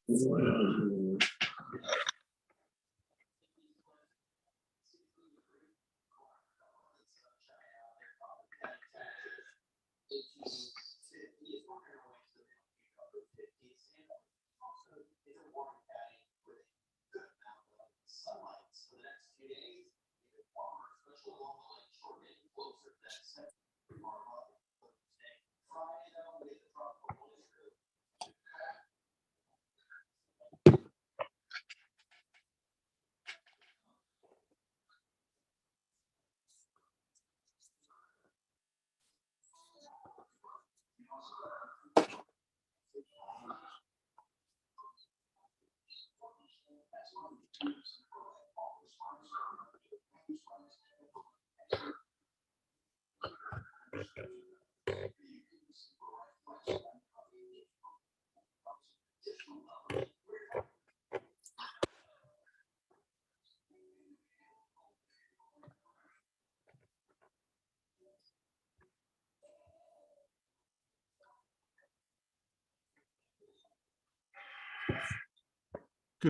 Good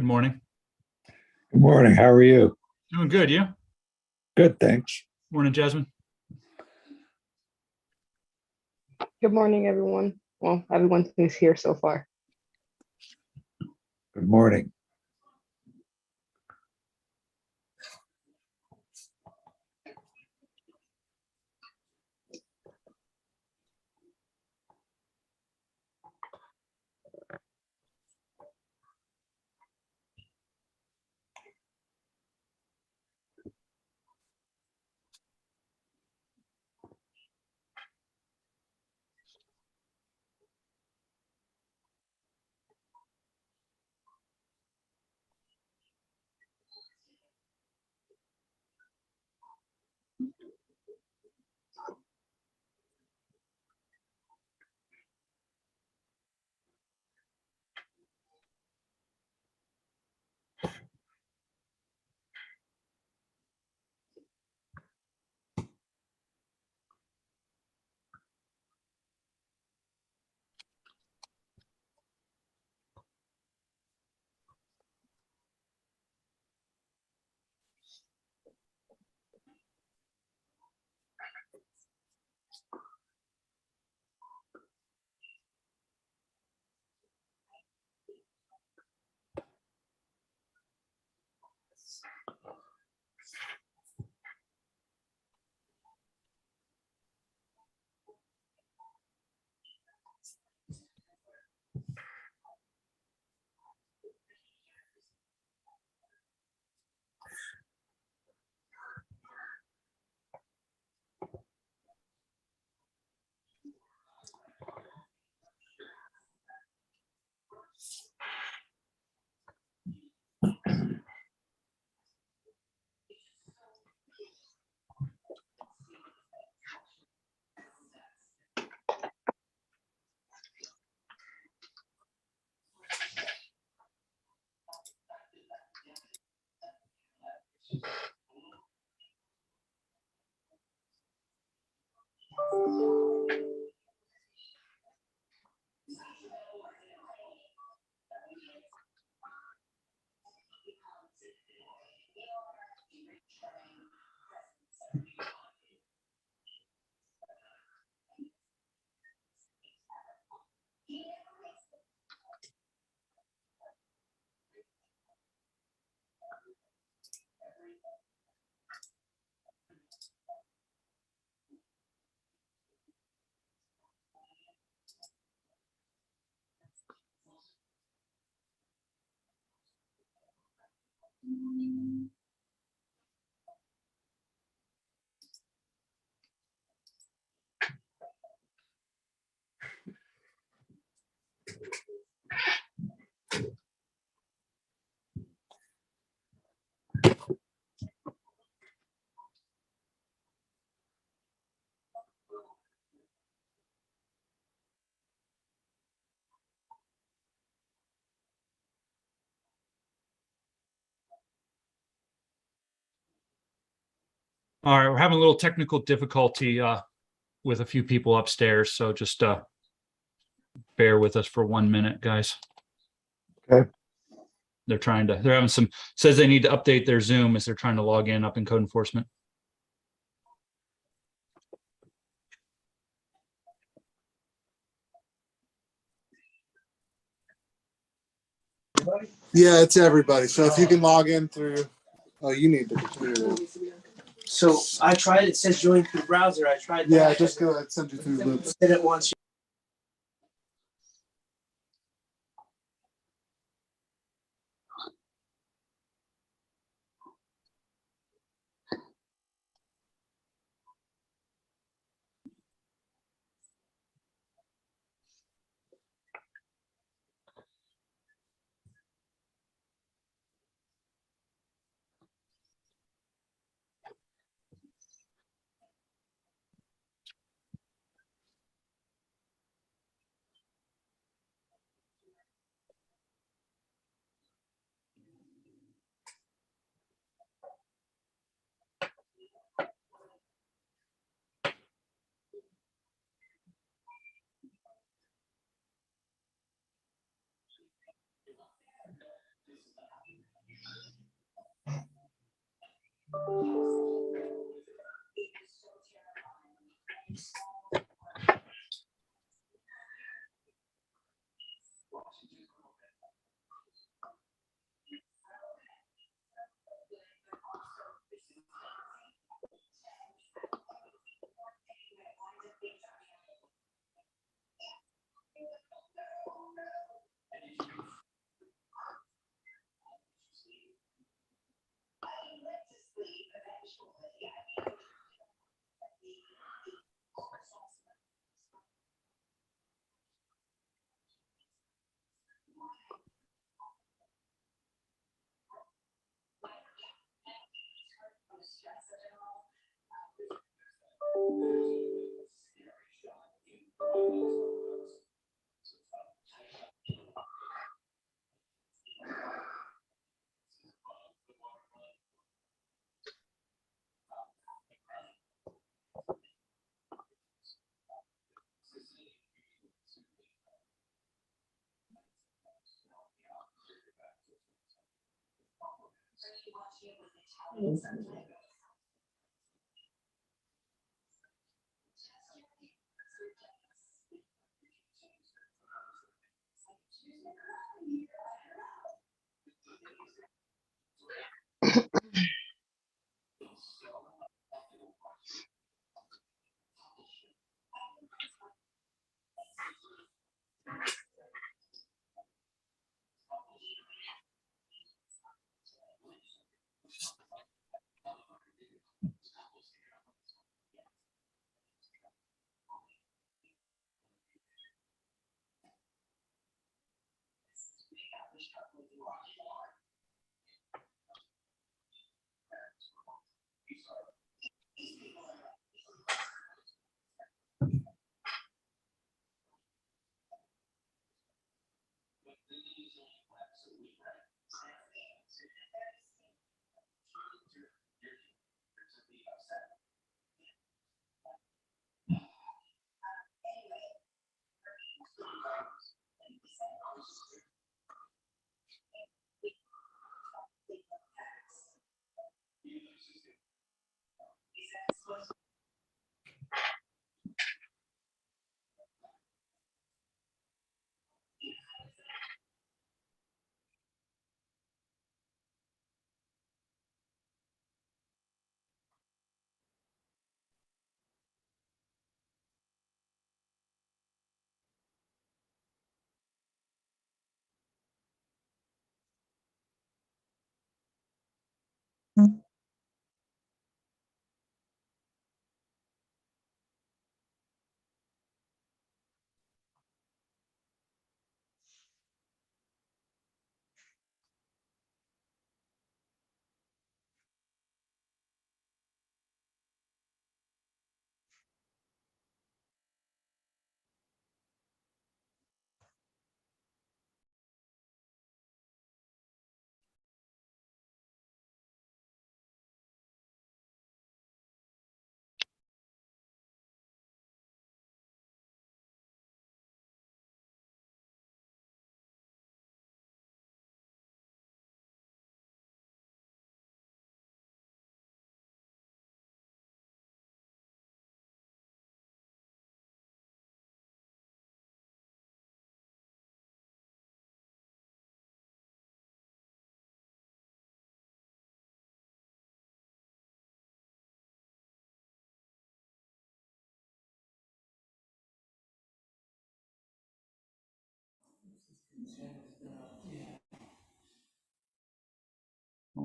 morning. Good morning. How are you? Doing good, you? Good, thanks. Morning, Jasmine. Good morning, everyone. Well, everyone who's here so far. Good morning. All right, we're having a little technical difficulty with a few people upstairs, so just bear with us for 1 minute, guys. Okay. They're having says they need to update their Zoom as they're trying to log in up in code enforcement. Yeah, it's everybody. So if you can log in through, oh, you need the computer. So I tried. It says join through browser. I tried. Yeah, that. just go ahead, send you through loops. Did it once.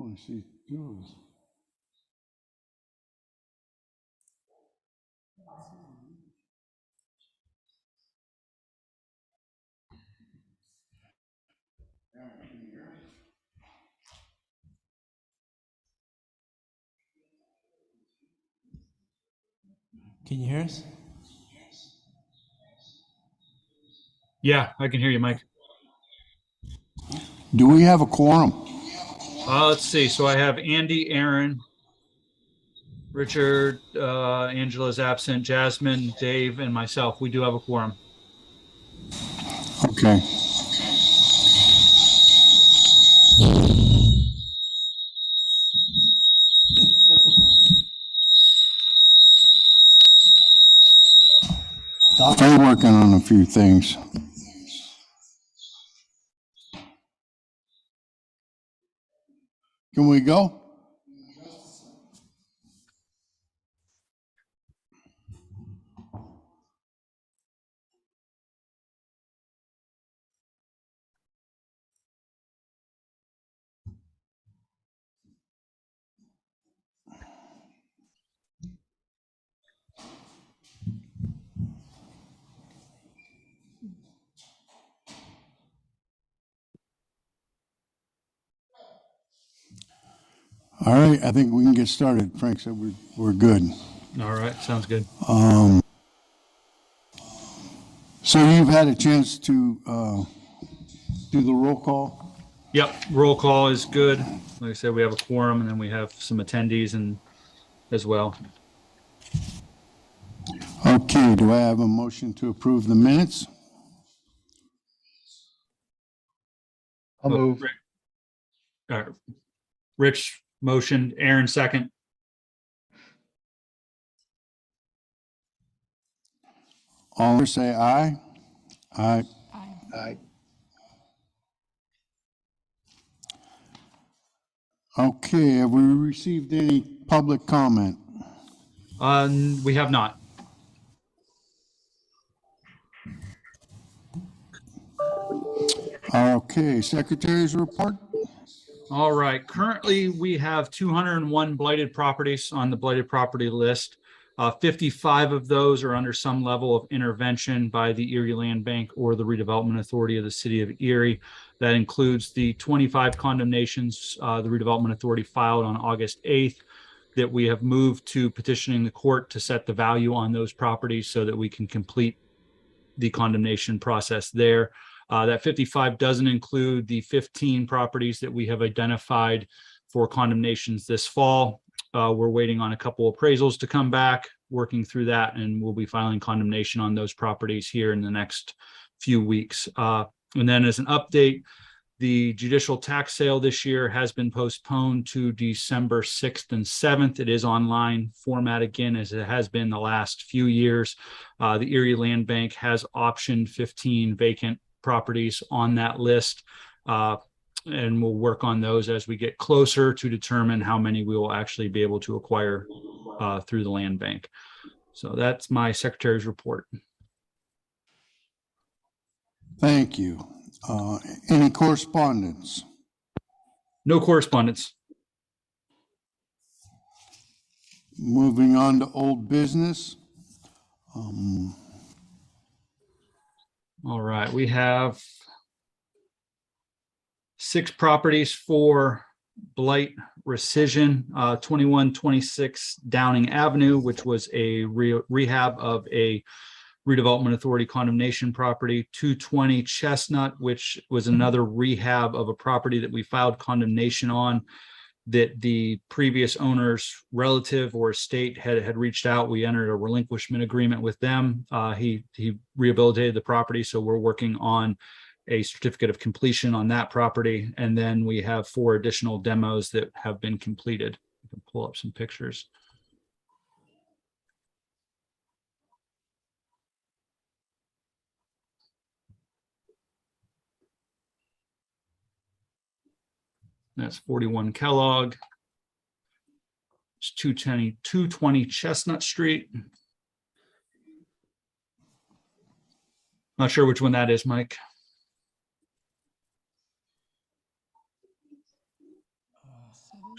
Oh, I see Jules. Can you hear us? Yeah, I can hear you, Mike. Do we have a quorum? Let's see. So I have Andy, Aaron, Richard, Angela's absent, Jasmine, Dave, and myself. We do have a quorum. Okay. They're working on a few things. Can we go? All right, I think we can get started. Frank said we're good. All right, sounds good. So you've had a chance to do the roll call? Yep, roll call is good. Like I said, we have a quorum, and then we have some attendees and as well. Okay, do I have a motion to approve the minutes? I'll move. Rich motion, Aaron second. All in favor say aye. Aye. Aye. Okay, have we received any public comment? We have not. Okay, secretary's report? All right, currently we have 201 blighted properties on the blighted property list. 55 of those are under some level of intervention by the Erie Land Bank or the Redevelopment Authority of the City of Erie. That includes the 25 condemnations the Redevelopment Authority filed on August 8th that we have moved to petitioning the court to set the value on those properties so that we can complete the condemnation process there. That 55 doesn't include the 15 properties that we have identified for condemnations this fall. We're waiting on a couple appraisals to come back, working through that, and we'll be filing condemnation on those properties here in the next few weeks. And then as an update, the judicial tax sale this year has been postponed to December 6th and 7th. It is online format again, as it has been the last few years. The Erie Land Bank has optioned 15 vacant properties on that list. And we'll work on those as we get closer to determine how many we will actually be able to acquire through the land bank. So that's my secretary's report. Thank you. Any correspondence? No correspondence. Moving on to old business. All right, we have 6 properties for blight rescission. 2126 Downing Avenue, which was a rehab of a Redevelopment Authority condemnation property. 220 Chestnut, which was another rehab of a property that we filed condemnation on, that the previous owner's relative or estate had reached out. We entered a relinquishment agreement with them. He rehabilitated the property, so we're working on a certificate of completion on that property. And then we have 4 additional demos that have been completed. I can pull up some pictures. That's 41 Kellogg. It's 220 Chestnut Street. Not sure which one that is, Mike.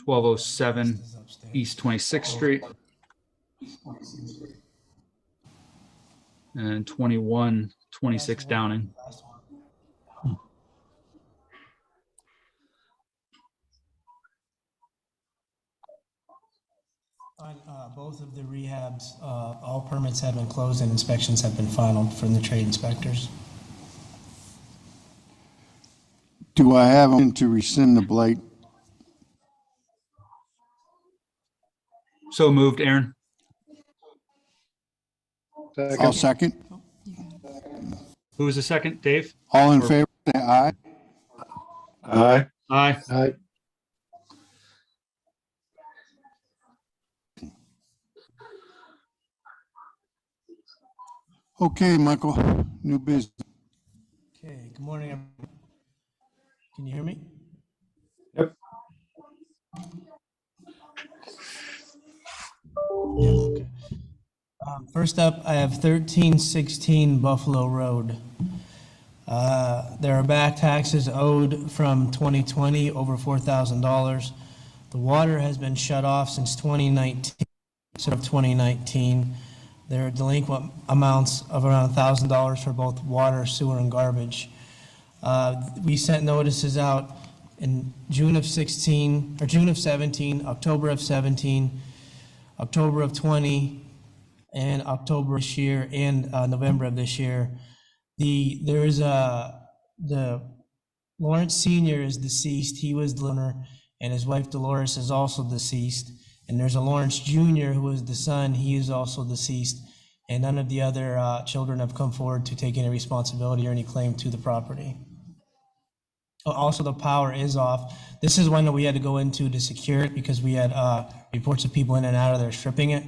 1207 East 26th Street, and 2126 Downing. On both of the rehabs, all permits have been closed and inspections have been finalized from the trade inspectors. Do I have one to rescind the blight? So moved, Aaron. I'll second. second. Who was the second? Dave? All in favor, say aye. Aye. Aye. Aye. Okay, Michael, new business. Okay, good morning, everyone. Can you hear me? Yep. Yeah, okay. First up, I have 1316 Buffalo Road. There are back taxes owed from 2020, over $4,000. The water has been shut off since 2019, instead of 2019. There are delinquent amounts of around $1,000 for both water, sewer, and garbage. We sent notices out in June of 16, or June of 17, October of 17, October of 20, and October this year, and November of this year. The Lawrence Senior is deceased. He was the owner, and his wife Dolores is also deceased. And there's a Lawrence Jr. who is the son. He is also deceased, and none of the other children have come forward to take any responsibility or any claim to the property. Also, the power is off. This is one that we had to go into to secure it because we had reports of people in and out of there stripping it.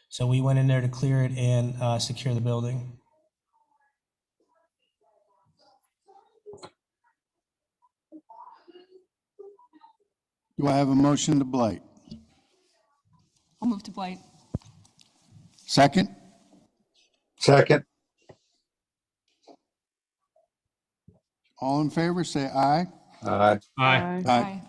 So we went in there to clear it and secure the building. Do I have a motion to blight? I'll move to blight. Second? Second. All in favor, say aye. Aye. Aye. Aye.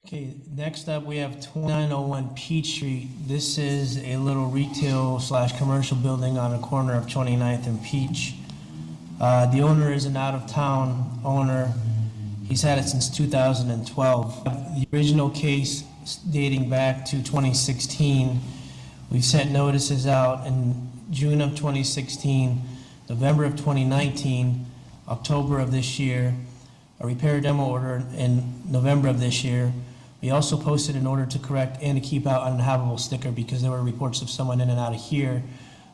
Okay, next up, we have 2901 Peach Street. This is a little retail / commercial building on a corner of 29th and Peach. The owner is an out-of-town owner. He's had it since 2012. The original case dating back to 2016. We've sent notices out in June of 2016, November of 2019, October of this year, a repair demo order in November of this year. We also posted an order to correct and to keep out uninhabitable sticker because there were reports of someone in and out of here.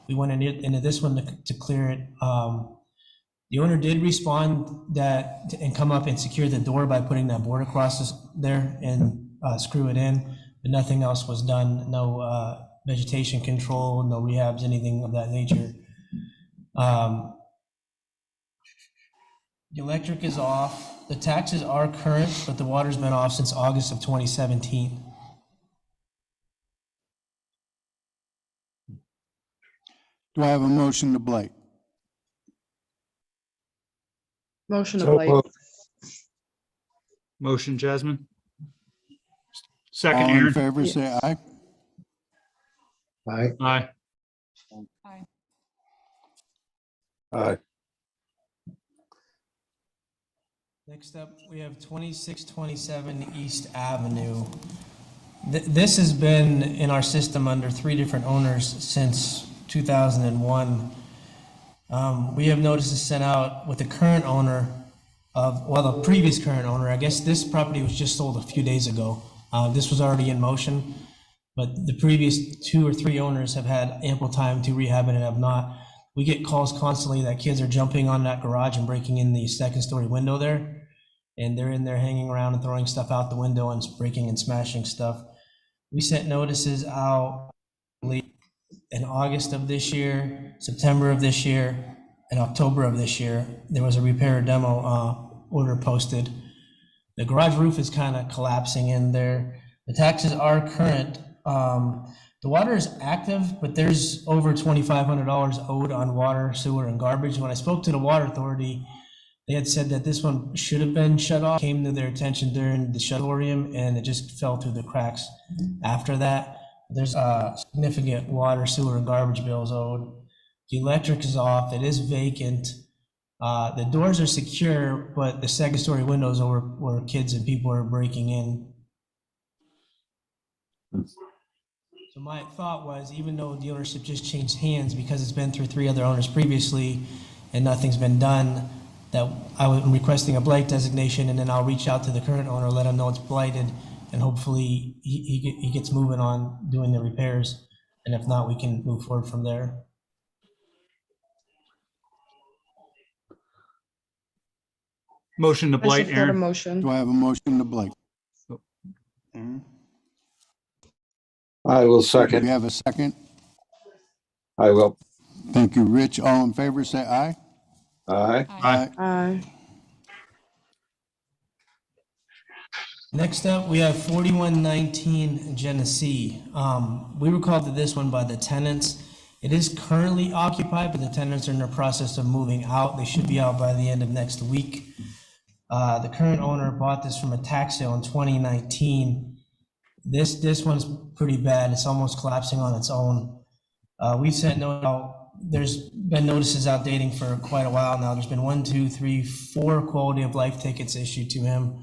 We went into this one to clear it. The owner did respond and come up and secure the door by putting that board across there and screw it in, but nothing else was done. No vegetation control, no rehabs, anything of that nature. The electric is off. The taxes are current, but the water's been off since August of 2017. Do I have a motion to blight? Motion to So blight. moved. Motion, Jasmine. All Second, in Aaron. favor, say aye. Aye. Aye. Aye. Aye. Next up, we have 2627 East Avenue. This has been in our system under 3 different owners since 2001. We have notices sent out with the current owner the previous current owner. I guess this property was just sold a few days ago. This was already in motion, but the previous 2 or 3 owners have had ample time to rehab it and have not. We get calls constantly that kids are jumping on that garage and breaking in the 2nd-story window there. And they're in there hanging around and throwing stuff out the window and breaking and smashing stuff. We sent notices out in August of this year, September of this year, and October of this year. There was a repair demo order posted. The garage roof is kind of collapsing in there. The taxes are current. The water is active, but there's over $2,500 owed on water, sewer, and garbage. When I spoke to the water authority, They had said that this one should have been shut off, came to their attention during the shuttorium, and it just fell through the cracks after that. There's significant water, sewer, and garbage bills owed. The electric is off, it is vacant. The doors are secure, but the second story windows are where kids and people are breaking in. So my thought was, even though the ownership just changed hands, because it's been through 3 other owners previously and nothing's been done, that I'm requesting a blight designation, and then I'll reach out to the current owner, let him know it's blighted, and hopefully he gets moving on doing the repairs. And if not, we can move forward from there. Motion to I blight, support a Aaron. motion. Do I have a motion to blight? Aaron? I will Do we second. have a second? I will. Thank you, Rich. All in favor, say aye. Aye. Aye. Aye. Next up, we have 4119 Genesee. We were called to this one by the tenants. It is currently occupied, but the tenants are in the process of moving out. They should be out by the end of next week. The current owner bought this from a tax sale in 2019. This one's pretty bad. It's almost collapsing on its own. We've sent note out. There's been notices out dating for quite a while now. There's been 1, 2, 3, 4 quality of life tickets issued to him.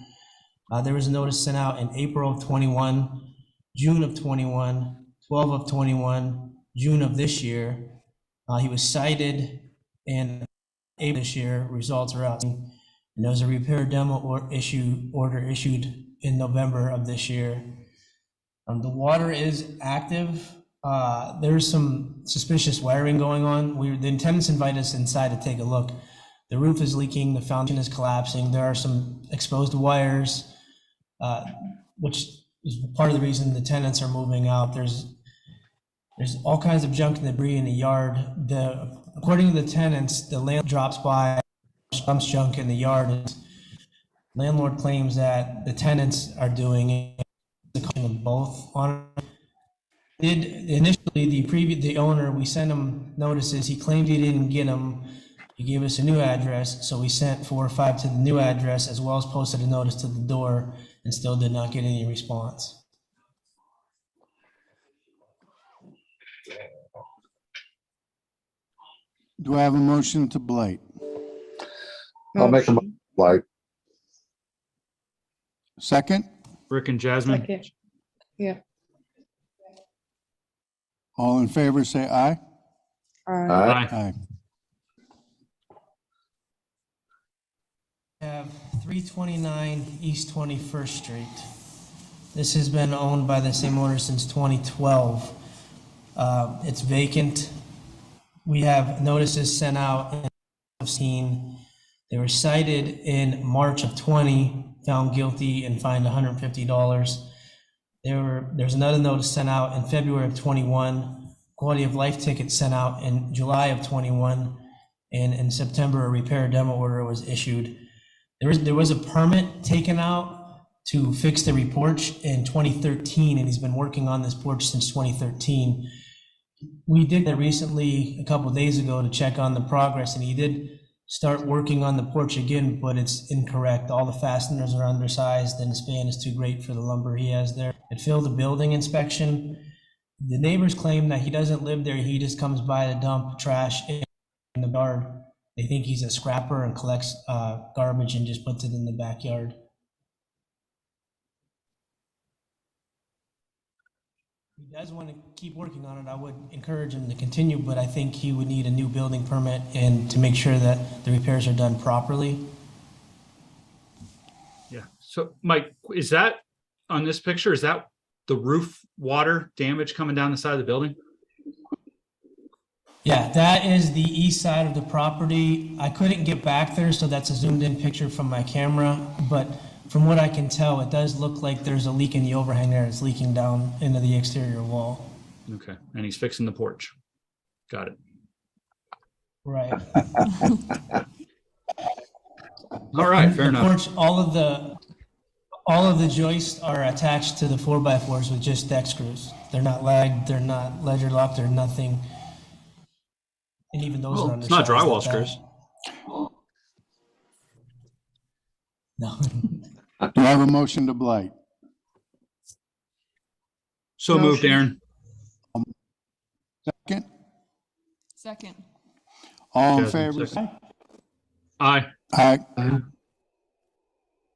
There was a notice sent out in April of 21, June of 21, 12 of 21, June of this year. He was cited in April this year. Results are out. And there was a repair demo order issued in November of this year. The water is active. There's some suspicious wiring going on. The tenants invited us inside to take a look. The roof is leaking, the foundation is collapsing. There are some exposed wires, which is part of the reason the tenants are moving out. There's all kinds of junk and debris in the yard. According to the tenants, the landlord drops by, dumps junk in the yard. And landlord claims that the tenants are doing it. Of both on initially the owner, we sent him notices. He claimed he didn't get them. He gave us a new address, so we sent 4 or 5 to the new address, as well as posted a notice to the door, and still did not get any response. Do I have a motion to blight? I'll make a Motion. like. Second? Rick and Jasmine. Second. Yeah. All in favor, say aye. Aye. Aye. Aye. We have 329 East 21st Street. This has been owned by the same owner since 2012. It's vacant. We have notices sent out in 2015. They were cited in March of 20, found guilty and fined $150. There's another notice sent out in February of 21, quality of life ticket sent out in July of 21, and in September, a repair demo order was issued. There was a permit taken out to fix the porch in 2013, and he's been working on this porch since 2013. We did that recently, a couple of days ago, to check on the progress, and he did start working on the porch again, but it's incorrect. All the fasteners are undersized, and the span is too great for the lumber he has there. It failed the building inspection. The neighbors claim that he doesn't live there. He just comes by to dump trash in the yard. They think he's a scrapper and collects garbage and just puts it in the backyard. If he does want to keep working on it, I would encourage him to continue, but I think he would need a new building permit and to make sure that the repairs are done properly. Yeah. So Mike, is that on this picture? Is that the roof water damage coming down the side of the building? Yeah, that is the east side of the property. I couldn't get back there, so that's a zoomed in picture from my camera, but from what I can tell, it does look like there's a leak in the overhang there. It's leaking down into the exterior wall. Okay. And he's fixing the porch. Got it. Right. All right. Fair The enough. porch, all of the joists are attached to the 4x4s with just deck screws. They're not lagged, they're not ledger locked, they're nothing. And even those Well, are it's not undersized drywall at that. screws. No. Do I have a motion to blight? So moved, Motion. Aaron. Second, Second. all in Jasmine, favor? second. Aye. Aye.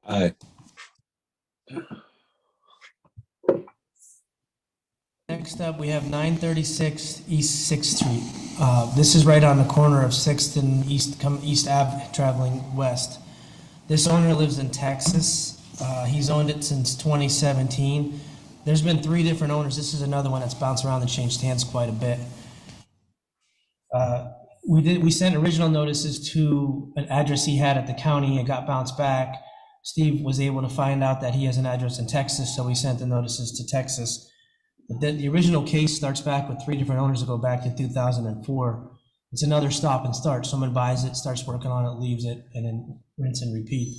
Aye. Next up, we have 936 East Sixth Street. This is right on the corner of Sixth and East Ave, traveling west. This owner lives in Texas. He's owned it since 2017. There's been 3 different owners. This is another one that's bounced around and changed hands quite a bit. We sent original notices to an address he had at the county. It got bounced back. Steve was able to find out that he has an address in Texas, so we sent the notices to Texas. The original case starts back with 3 different owners that go back to 2004. It's another stop and start. Someone buys it, starts working on it, leaves it, and then rinse and repeat.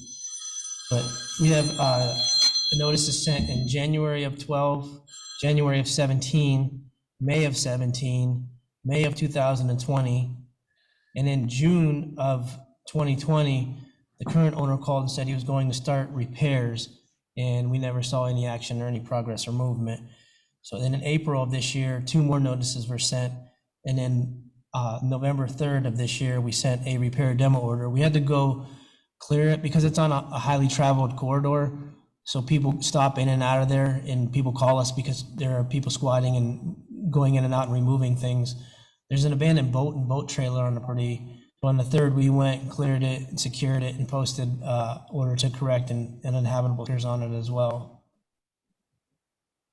But we have the notices sent in January of 12, January of 17, May of 17, May of 2020, and in June of 2020, the current owner called and said he was going to start repairs, and we never saw any action or any progress or movement. So then in April of this year, 2 more notices were sent, and then November 3rd of this year, we sent a repair demo order. We had to go clear it because it's on a highly traveled corridor, so people stop in and out of there, and people call us because there are people squatting and going in and out and removing things. There's an abandoned boat and boat trailer on the property. On the 3rd, we went and cleared it and secured it and posted order to correct and uninhabitable appears on it as well.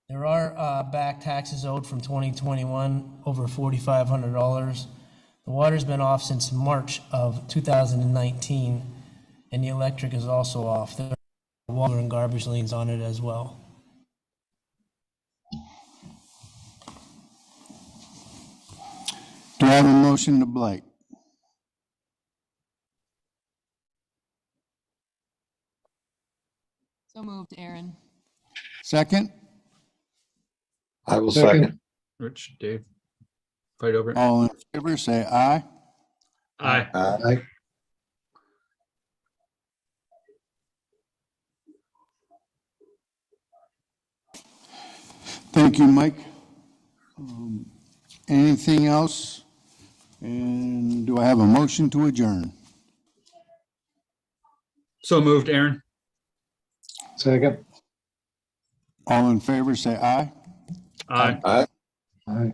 There are back taxes owed from 2021, over $4,500. The water's been off since March of 2019, and the electric is also off. There are water and garbage liens on it as well. Do I have a motion to blight? So moved, Aaron. Second, I will second. Rich, Dave, fight over it. all in favor, say aye. Aye. Aye. Thank you, Mike. Anything else? And do I have a motion to adjourn? So moved, Aaron. Second. All in favor, say aye. Aye. Aye. Aye.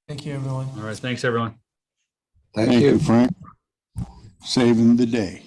Thank you, everyone. All right, thanks, everyone. Thank you. Frank. Saving the day.